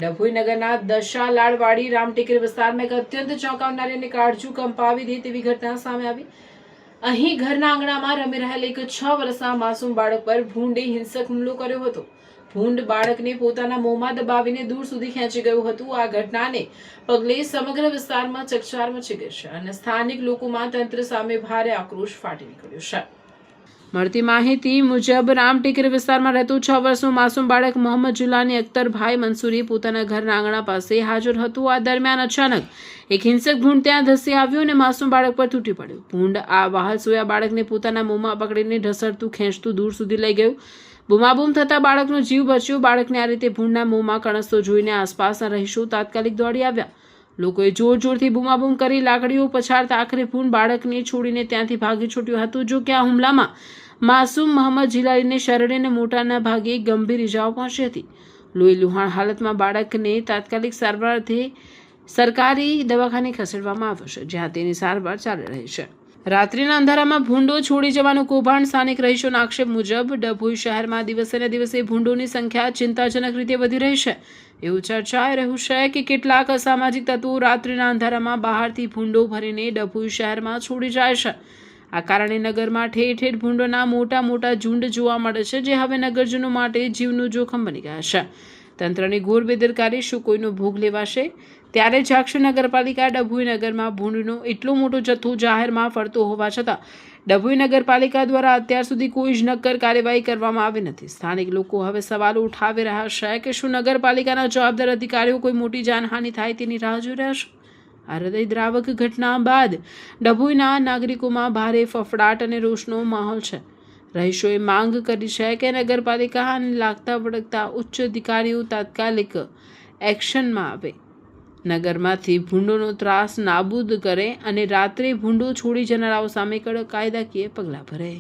ડભોઈ નગરના દશાલાડવાડી રામટેકરી વિસ્તારમાં એક અત્યંત ચોંકાવનારી અને કાળજું કંપાવી દે તેવી ઘટના સામે આવી। અહીં ઘરના આંગણામાં રમી રહેલ એક 6 વર્ષના માસૂમ બાળક પર ભૂંડે હિંસક હુમલો કર્યો હતો। ભૂંડ બાળકને પોતાના મોંમાં દબાવીને દૂર સુધી ખેંચી ગયું હતું। આ ઘટનાને પગલે સમગ્ર વિસ્તારમાં ચકચાર મચી ગઈ છે અને સ્થાનિક લોકોમાં તંત્ર સામે ભારે આક્રોશ ફાટી નીકળ્યો છે। મળતી માહિતી મુજબ રામટેકરી વિસ્તારમાં રહેતું 6 વર્ષનું માસૂમ બાળક મોહમ્મદ જુલાની અખ્તરભાઈ મંસૂરી પોતાના ઘરના આંગણા પાસે હાજર હતું। આ દરમિયાન અચાનક એક હિંસક ભૂંડ ત્યાં ધસી આવ્યો અને માસૂમ બાળક પર તૂટી પડ્યો। ભૂંડ આ વહાલસોયા બાળકને પોતાના મોંમાં પકડીને ઢસડતું ખેંચતું દૂર સુધી લઈ ગયું। બૂમાબૂમ થતા બાળકનો જીવ બચ્યો। બાળકને આ રીતે ભૂંડના મોંમાં કણસતો જોઈને આસપાસના રહીશો તાત્કાલિક દોડી આવ્યા। લોકોએ જોરથી બૂમાબૂમ કરી લાકડીઓ પછાડતા આખરે ભૂંડ બાળકને છોડીને ત્યાંથી ભાગી છૂટ્યો હતો। જો કે આ હુમલામાં માસૂમ મોહમ્મદ જિલાલીને શરીરે અને મોટાના ભાગે ગંભીર ઇજાઓ પહોંચી હતી। લોહી લુહાણ હાલતમાં બાળકને તાત્કાલિક સારવારથી સરકારી દવાખાને ખસેડવામાં આવ્યો છે, જ્યાં તેની સારવાર ચાલી રહી છે। રાત્રિના અંધારામાં ભૂંડો છોડી જવાનું કૌભાંડ સ્થાનિક રહીશોના આક્ષેપ મુજબ ડભોઈ શહેરમાં દિવસે ને દિવસે ભૂંડોની સંખ્યા ચિંતાજનક રીતે વધી રહી છે। એવું ચર્ચાઈ રહ્યું છે કે કેટલાક અસામાજિક તત્વો રાત્રિના અંધારામાં બહારથી ભૂંડો ભરીને ડભોઈ શહેરમાં છોડી જાય છે। આ કારણે નગરમાં ઠેર ઠેર ભૂંડોના મોટા ઝુંડ જોવા મળે છે, જે હવે નગરજનો માટે જીવનું જોખમ બની ગયા છે। તંત્રની ઘોર બેદરકારી શું કોઈનો ભોગ લેવાશે? ત્યારે જાગશે નગરપાલિકા। ડભોઈ નગરમાં ભૂંડનો એટલો મોટો જથ્થો જાહેરમાં ફરતો હોવા છતાં ડભોઈ નગરપાલિકા દ્વારા અત્યાર સુધી કોઈ જ નક્કર કાર્યવાહી કરવામાં આવી નથી। સ્થાનિક લોકો હવે સવાલો ઉઠાવી રહ્યા છે કે શું નગરપાલિકાના જવાબદાર અધિકારીઓ કોઈ મોટી જાનહાનિ થાય તેની રાહ જોઈ રહ્યા છે? આ હૃદયદ્રાવક ઘટના બાદ ડભોઈના નાગરિકોમાં ભારે ફફડાટ અને રોષનો માહોલ છે। રહીશોએ માંગ કરી છે કે નગરપાલિકાને લાગતા વળગતા ઉચ્ચ અધિકારીઓ તાત્કાલિક એક્શનમાં આવે, નગરમાંથી ભૂંડોનો ત્રાસ નાબૂદ કરે અને રાત્રે ભૂંડો છોડી જનારાઓ સામે કડક કાયદાકીય પગલાં ભરે।